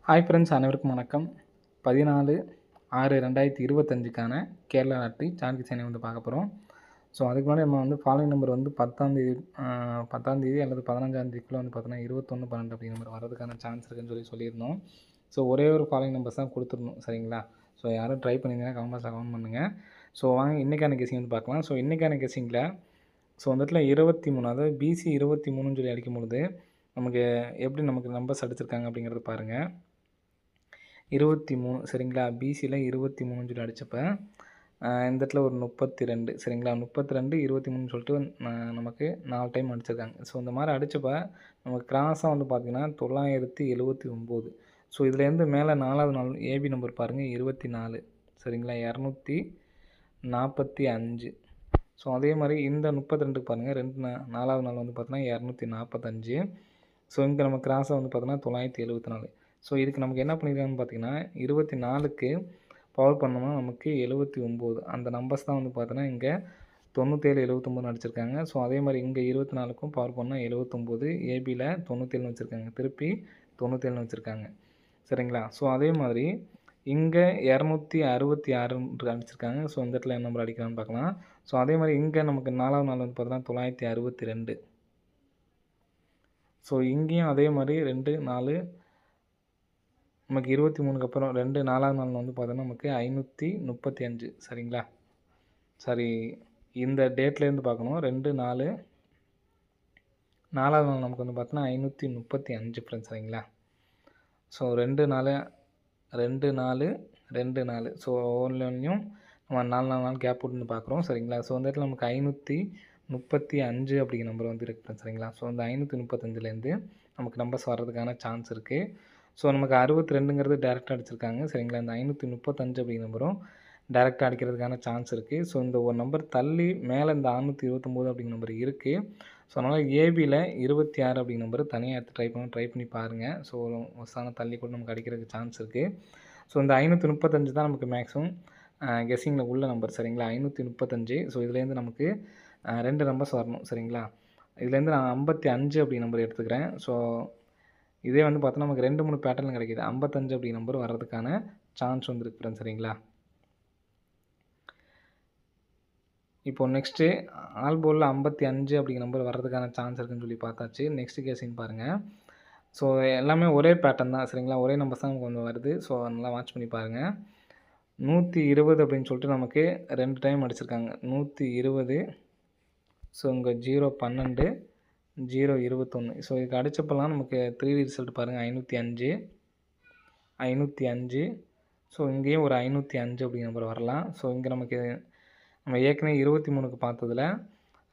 Hi friends, அனைவருக்கும் வணக்கம். 14/6/2025க்கான Kerala lottery chance சேனை பார்க்க போகிறோம். ஸோ அதுக்கு முன்னாடி நம்ம ஃபாலோயிங் நம்பர் 10ஆம் தேதி அல்லது 15ஆம் தேதிக்குள்ளே பார்த்தோன்னா 21/12 அப்படிங்கிற நம்பர் வரதுக்கான சான்ஸ் இருக்குன்னு சொல்லியிருந்தோம். ஸோ ஒரே ஒரு ஃபாலோயிங் நம்பர்ஸ் தான் கொடுத்துருந்தோம், சரிங்களா? ஸோ யாரும் ட்ரை பண்ணியிருந்தீங்கன்னா கமெண்ட் பண்ணுங்கள். ஸோ வாங்க இன்றைக்கான கெஸிங் பார்க்கலாம். ஸோ இன்றைக்கான கெஸிங்கில் அந்த இடத்துல 23, அதாவது BC 23ன்னு அடிக்கும்பொழுது நமக்கு எப்படி நம்பர்ஸ் அடிச்சிருக்காங்க அப்படிங்கிறத பாருங்கள். 23, சரிங்களா? BCயில் 23 அடித்தப்ப இந்த இடத்துல ஒரு 32, சரிங்களா? 32, 23 சொல்லிட்டு நமக்கு 4 டைம் அடிச்சிருக்காங்க. ஸோ இந்த மாதிரி அடித்தப்ப நமக்கு கிராஸாக பார்த்தீங்கன்னா 979. ஸோ இதுலேருந்து மேலே 4வது நாள் AB நம்பர் பாருங்கள், 24, சரிங்களா? 245. ஸோ அதே மாதிரி இந்த 32 பாருங்கள், 4வது நாள் பார்த்தோன்னா 245. ஸோ இங்கே நம்ம கிராஸாக பார்த்தோன்னா 974. ஸோ இதுக்கு நமக்கு என்ன பண்ணியிருக்காங்கன்னு பார்த்தீங்கன்னா 24க்கு பவர் பண்ணோம்னா நமக்கு 79. அந்த நம்பர்ஸ் தான் பார்த்தோன்னா இங்கே 97, 79 அடிச்சிருக்காங்க. ஸோ அதே மாதிரி இங்கே 24க்கும் பவர் பண்ணால் 79, ஏபியில் 97 வச்சுருக்காங்க, திருப்பி 97 வச்சுருக்காங்க, சரிங்களா? ஸோ அதே மாதிரி இங்கே 266 அடிச்சிருக்காங்க. ஸோ இந்த இடத்துல என்ன நம்பர் அடிக்கலாம்னு பார்க்கலாம். ஸோ அதே மாதிரி இங்கே நமக்கு 4வது நாள் பார்த்தோன்னா 962. ஸோ இங்கேயும் அதே மாதிரி 2, 4 நமக்கு 23க்கு அப்புறம் 2, 4வது நாள் பார்த்தோன்னா நமக்கு 535, சரிங்களா? சரி, இந்த டேட்லேருந்து பார்க்கணும். 2, 4, 4வது நாள் நமக்கு பார்த்தோன்னா 535 ஃப்ரெண்ட்ஸ், சரிங்களா? ஸோ 2, 4, 2, 4, 2, 4. ஸோ ஒவ்வொன்றையும் நம்ம 4 நாள் கேப் விட்டு பார்க்குறோம், சரிங்களா? ஸோ இந்த இடத்துல நமக்கு 535 அப்படிங்கிற நம்பர் இருக்குது, சரிங்களா? ஸோ இந்த 535லேருந்து நமக்கு நம்பர்ஸ் வர்றதுக்கான சான்ஸ் இருக்குது. ஸோ நமக்கு 62ங்கிறது டேரெக்டாக அடிச்சிருக்காங்க, சரிங்களா? இந்த 535 அப்படிங்கிற நம்பரும் டேரெக்டாக அடிக்கிறதுக்கான சான்ஸ் இருக்குது. ஸோ இந்த ஒரு நம்பர் தள்ளி மேலே இந்த 629 அப்படிங்கிற நம்பர் இருக்குது. ஸோ அதனால் ஏபியில் 26 அப்படிங்கிற நம்பர் தனியாக எடுத்து ட்ரை பண்ணி பாருங்கள். ஸோ ஒரு ஸ்தானம் தள்ளி கூட நமக்கு அடிக்கிறதுக்கு சான்ஸ் இருக்குது. ஸோ இந்த 535 தான் நமக்கு மேக்ஸிமம் கெஸ்ஸிங்கில் உள்ள நம்பர், சரிங்களா? 535. ஸோ இதுலேருந்து நமக்கு 2 நம்பர்ஸ் வரணும், சரிங்களா? இதுலேருந்து நான் 55 அப்படிங்கிற நம்பர் எடுத்துக்கிறேன். ஸோ இதே பார்த்தோன்னா நமக்கு 2, 3 பேட்டர்ன் கிடைக்கிது. 55 அப்படிங்கிற நம்பர் வர்றதுக்கான சான்ஸ் இருக்குது ஃப்ரெண்ட்ஸ், சரிங்களா? இப்போது நெக்ஸ்ட்டு ஆல் போலில் 55 அப்படிங்கிற நம்பர் வர்றதுக்கான சான்ஸ் இருக்குதுன்னு சொல்லி பார்த்தாச்சு. நெக்ஸ்ட்டு கேஸிங் பாருங்கள். ஸோ எல்லாமே ஒரே பேட்டர்ன் தான், சரிங்களா? ஒரே நம்பர்ஸ் தான் கொஞ்சம் வருது. ஸோ நல்லா வாட்ச் பண்ணி பாருங்கள். 120 அப்படின்னு சொல்லிட்டு நமக்கு 2 டைம் அடிச்சிருக்காங்க. 120. ஸோ இங்கே 012, 021. ஸோ இதுக்கு அடித்தப்பெல்லாம் நமக்கு 3D ரிசல்ட் பாருங்கள், 505, 505. ஸோ இங்கேயும் ஒரு 505 அப்படிங்கிற நம்பர் வரலாம். ஸோ இங்கே நம்ம ஏற்கனவே 23க்கு பார்த்ததில்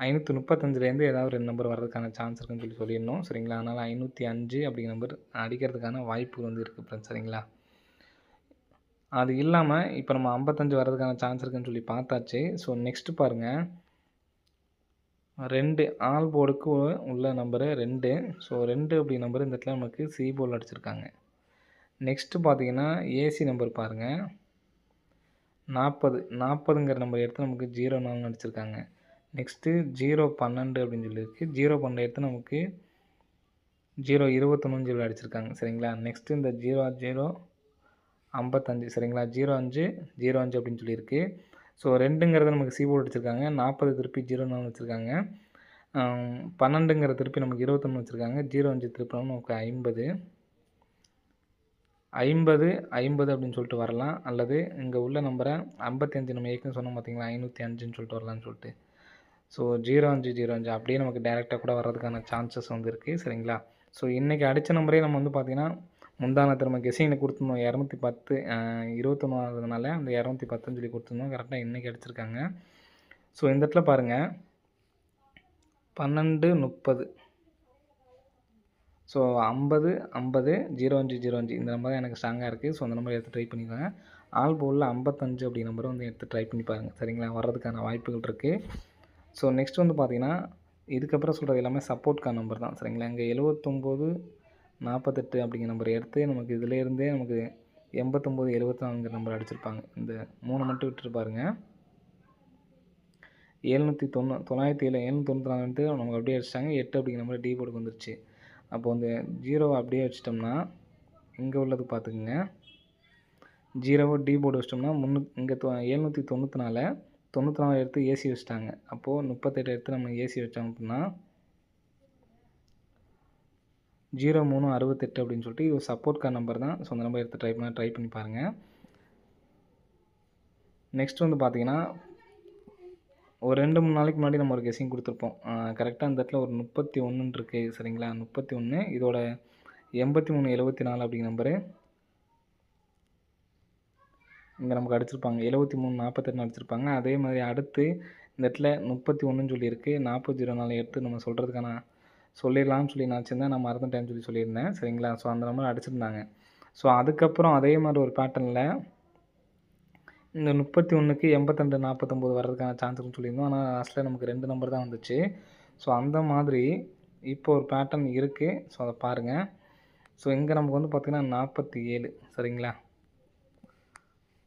535லேருந்து ஏதாவது 2 நம்பர் வர்றதுக்கான சான்ஸ் இருக்குன்னு சொல்லிடணும், சரிங்களா? அதனால் 505 அப்படிங்கிற நம்பர் அடிக்கிறதுக்கான வாய்ப்பு இருக்குது ஃப்ரெண்ட்ஸ், சரிங்களா? அது இல்லாமல் இப்போ நம்ம 55 வர்றதுக்கான சான்ஸ் இருக்குன்னு சொல்லி பார்த்தாச்சு. ஸோ நெக்ஸ்ட்டு பாருங்கள், 2 ஆல் போர்டுக்கு உள்ள நம்பரு 2. ஸோ 2 அப்படிங்கிற நம்பர் இந்த இடத்துல நமக்கு சி போர்டில் அடிச்சிருக்காங்க. நெக்ஸ்ட்டு பார்த்தீங்கன்னா ஏசி நம்பர் பாருங்கள், 40ங்கிற நம்பர் எடுத்து நமக்கு 04 அடிச்சிருக்காங்க. நெக்ஸ்ட்டு 012 அப்படின்னு சொல்லியிருக்கு. 012 எடுத்து நமக்கு 021 சொல்லி அடிச்சிருக்காங்க, சரிங்களா? நெக்ஸ்ட்டு இந்த 0055, சரிங்களா? 05, 05 அப்படின்னு சொல்லியிருக்கு. ஸோ 2ங்கிறது நமக்கு சி போர்டு அடிச்சிருக்காங்க. 40 திருப்பி 04 வச்சுருக்காங்க. 12ங்கிற திருப்பி நமக்கு 21 வச்சுருக்காங்க. 05 திருப்பினா நமக்கு 50, 50, 50 அப்படின்னு சொல்லிட்டு வரலாம். அல்லது இங்கே உள்ள நம்பரை 55 நம்ம ஏற்கனவே சொன்னோம் பார்த்தீங்களா, 505ன்னு சொல்லிட்டு வரலான்னு சொல்லிட்டு. ஸோ 05, 05 அப்படியே நமக்கு டேரெக்டாக கூட வர்றதுக்கான சான்சஸ் இருக்குது, சரிங்களா? ஸோ இன்றைக்கி அடித்த நம்பரே நம்ம பார்த்தீங்கன்னா முந்தான திரும்ப கெஸிங்கில் கொடுத்துருந்தோம் 210, 21 ஆகுதுனால அந்த 210ன்னு சொல்லி கொடுத்துருந்தோம். கரெக்டாக இன்றைக்கி அடிச்சிருக்காங்க. ஸோ இந்த இடத்துல பாருங்கள் 1230. ஸோ 50, 50, 05, 05 இந்த நம்பர் தான் எனக்கு ஸ்ட்ராங்காக இருக்குது. ஸோ அந்த நம்பரை எடுத்து ட்ரை பண்ணிக்கோங்க. ஆல் போலில் 55 அப்படி நம்பரை எடுத்து ட்ரை பண்ணி பாருங்கள், சரிங்களா? வர்றதுக்கான வாய்ப்புகள் இருக்குது. ஸோ நெக்ஸ்ட் பார்த்தீங்கன்னா இதுக்கப்புறம் சொல்கிறது எல்லாமே சப்போர்ட்கான நம்பர் தான், சரிங்களா? இங்கே 79, 48 அப்படிங்கிற நம்பர் எடுத்து நமக்கு இதிலேருந்தே நமக்கு 89, 74ங்கிற நம்பர் அடிச்சிருப்பாங்க. இந்த 3 மட்டும் விட்டுட்டு பாருங்கள். 794 நமக்கு அப்படியே அடிச்சிட்டாங்க. 8 அப்படிங்கிற நம்பர் டி போர்டுக்கு வந்துருச்சு. அப்போ 0 அப்படியே வச்சிட்டோம்னா இங்கே உள்ளது பார்த்துக்குங்க. 0வை டி போர்டு வச்சிட்டோம்னா இங்கே 794 94 எடுத்து ஏசி வச்சுட்டாங்க. அப்போது 38 எடுத்து நம்ம ஏசி வச்சோம் அப்படின்னா 0368 அப்படின்னு சொல்லிட்டு இது சப்போர்ட் கார்டு நம்பர் தான். ஸோ அந்த நம்பர் எடுத்து ட்ரை பண்ணி பாருங்கள். நெக்ஸ்ட் வந்து பார்த்தீங்கன்னா ஒரு 2-3 நாளைக்கு முன்னாடி நம்ம ஒரு கெஸ்ஸிங் கொடுத்துருப்போம். கரெக்டாக அந்த இடத்துல ஒரு 31 இருக்குது சரிங்களா. 31 இதோட 8374 அப்படிங்கிற நம்பரு இங்கே நமக்கு அடிச்சிருப்பாங்க. 7348 அடிச்சிருப்பாங்க. அதே மாதிரி அடுத்து இந்த இடத்துல 31 சொல்லியிருக்கு. 4004 எடுத்து நம்ம சொல்லிடலாம்னு சொல்லி நான் வச்சுருந்தேன். நான் மறந்துட்டேன்னு சொல்லியிருந்தேன் சரிங்களா. ஸோ அந்த நம்பர் அடிச்சிருந்தாங்க. ஸோ அதுக்கப்புறம் அதே மாதிரி ஒரு பேட்டர்னில் இந்த 31க்கு 82 49 வர்றதுக்கான சான்ஸ் இருக்குன்னு சொல்லியிருந்தோம். ஆனால் லாஸ்ட்டில் நமக்கு 2 நம்பர் தான் வந்துச்சு. ஸோ அந்த மாதிரி இப்போ ஒரு பேட்டர்ன் இருக்குது. ஸோ அதை பாருங்கள். ஸோ இங்கே நமக்கு வந்து பார்த்திங்கன்னா 47 சரிங்களா.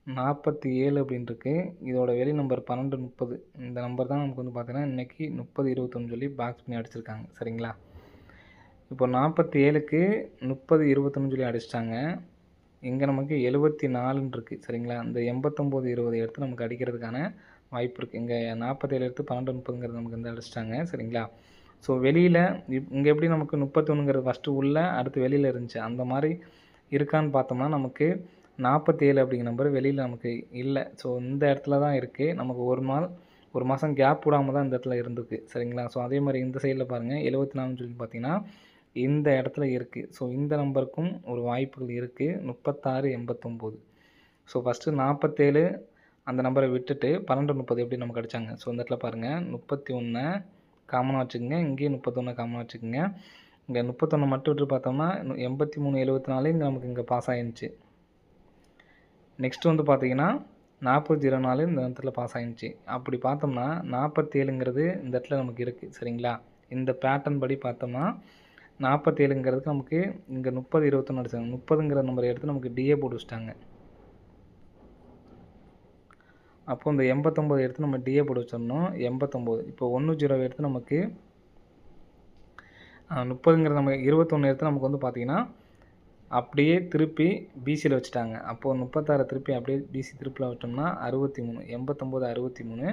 47 அப்படின்ட்டுருக்கு. இதோட வெளி நம்பர் 1230. இந்த நம்பர் தான் நமக்கு வந்து பார்த்திங்கன்னா இன்றைக்கி 3021 சொல்லி பாக்ஸ் பண்ணி அடிச்சிருக்காங்க சரிங்களா. இப்போ 47க்கு 3021 சொல்லி அடிச்சிட்டாங்க. இங்கே நமக்கு 74 இருக்குது சரிங்களா. இந்த 8920 எடுத்து நமக்கு அடிக்கிறதுக்கான வாய்ப்பு இருக்குது. இங்கே 47 எடுத்து 1230 நமக்கு வந்து அடிச்சிட்டாங்க சரிங்களா. ஸோ வெளியில் இங்கே எப்படி நமக்கு 31 ஃபஸ்ட்டு உள்ள அடுத்து வெளியில் இருந்துச்சு, அந்த மாதிரி இருக்கான்னு பார்த்தோம்னா நமக்கு 47 அப்படிங்கிற நம்பர் வெளியில் நமக்கு இல்லை. ஸோ இந்த இடத்துல தான் இருக்குது. நமக்கு ஒரு மாதம் கேப் விடாமல் தான் இந்த இடத்துல இருந்துருக்கு சரிங்களா. ஸோ அதே மாதிரி இந்த சைடில் பாருங்கள் 74 சொல்லி பார்த்தீங்கன்னா இந்த இடத்துல இருக்குது. ஸோ இந்த நம்பருக்கும் ஒரு வாய்ப்புகள் இருக்குது. 3689. ஸோ ஃபஸ்ட்டு 47 அந்த நம்பரை விட்டுட்டு 1230 எப்படி நமக்கு அடித்தாங்க. ஸோ இந்த இடத்துல பாருங்கள் 31 காமனாக வச்சுக்கோங்க. இங்கேயும் 31 காமனாக வச்சுக்கோங்க. இங்கே 31 மட்டும் விட்டு பார்த்தோம்னா 8374 இங்கே நமக்கு இங்கே பாஸ் ஆகிருந்துச்சு. நெக்ஸ்ட் வந்து பார்த்தீங்கன்னா 4004 இந்த இடத்துல பாஸ் ஆகிருந்துச்சு. அப்படி பார்த்தோம்னா 47ங்கிறது இந்த இடத்துல நமக்கு இருக்குது சரிங்களா. இந்த பேட்டர்ன் படி பார்த்தோம்னா 47ங்கிறதுக்கு நமக்கு இங்கே 3021 அடிச்சாங்க. 30ங்கிற நம்பரை எடுத்து நமக்கு டிஏ போட்டு வச்சிட்டாங்க. அப்போது இந்த 89 எடுத்து நம்ம டிஏ போட்டு வச்சிடணும். 89 இப்போ 10 எடுத்து நமக்கு 30ங்கிற நம்ம 21 எடுத்து நமக்கு வந்து பார்த்திங்கன்னா அப்படியே திருப்பி பிசியில் வச்சுட்டாங்க. அப்போது 36 திருப்பி அப்படியே பிசி திருப்பில் விட்டோம்னா 63 89 63.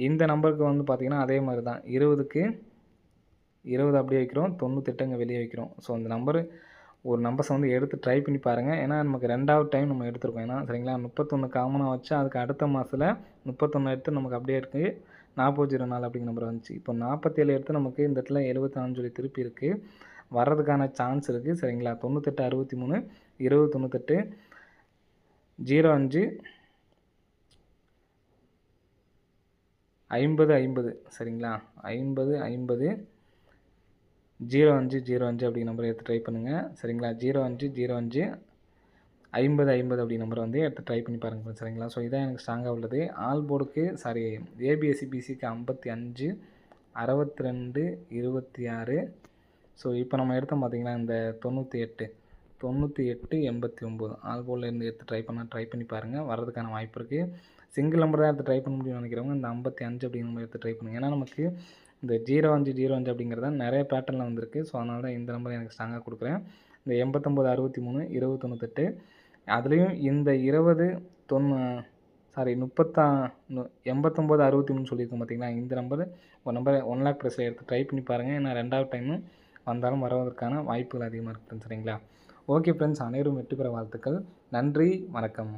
இந்த நம்பருக்கு வந்து பார்த்திங்கன்னா அதே மாதிரி தான் 20க்கு 20 அப்படியே வைக்கிறோம், 98 அங்கே வெளியே வைக்கிறோம். ஸோ அந்த ஒரு நம்பர்ஸை வந்து எடுத்து ட்ரை பண்ணி பாருங்கள். ஏன்னா நமக்கு 2வது டைம் நம்ம எடுத்துருக்கோம். ஏன்னா சரிங்களா 31 காமனாக வச்சு அதுக்கு அடுத்த மாதத்தில் 31 எடுத்து நமக்கு அப்படியே இருக்குது 4004 அப்படிங்கிற நம்பர் வந்துச்சு. இப்போ 47 எடுத்து நமக்கு இந்த இடத்துல 74 சொல்லி திருப்பி இருக்குது, வர்றதுக்கான சான்ஸ் இருக்குது சரிங்களா. 98 63 20 98 05 50 50 சரிங்களா. 50 50 0505 அப்படி நம்பரை எடுத்து ட்ரை பண்ணுங்கள் சரிங்களா. 0505 50 50 அப்படி நம்பரை வந்து எடுத்து ட்ரை பண்ணி பாருங்கள் சரிங்களா. ஸோ இதான் எனக்கு ஸ்ட்ராங்காக உள்ளது. ஆல் போர்டுக்கு ஏபிஎஸ்சி பிசிக்கு 55 62 26. ஸோ இப்போ நம்ம எடுத்தோம் பார்த்திங்கன்னா இந்த 98 89 ஆல் போர்டில் இருந்து எடுத்து ட்ரை பண்ணி பாருங்கள். வர்றதுக்கான வாய்ப்பு இருக்குது. சிங்கிள் நம்பர் தான் எடுத்து ட்ரை பண்ண முடியும்னு நினைக்கிறவங்க இந்த 55 அப்படிங்கிற நம்பர் எடுத்து ட்ரை பண்ணுங்கள். ஏன்னா நமக்கு இந்த 0505 அப்படிங்கிறது தான் நிறைய பேட்டர்னில் வந்திருக்கு. ஸோ அதனால தான் இந்த நம்பரை எனக்கு ஸ்ட்ராங்காக கொடுக்குறேன். இந்த 89 63 20 98 அதுலேயும் இந்த 89 63 சொல்லியிருக்கோம் பார்த்தீங்களா. இந்த நம்பர் ஒரு நம்பரை 1 லேக் ப்ரைஸில் எடுத்து ட்ரை பண்ணி பாருங்கள். ஏன்னா 2வது டைமும் வந்தாலும் வருவதற்கான வாய்ப்புகள் அதிகமாக இருக்குது சரிங்களா. ஓகே ஃப்ரெண்ட்ஸ், அனைவரும் வெற்றி பெற வாழ்த்துக்கள். நன்றி, வணக்கம்.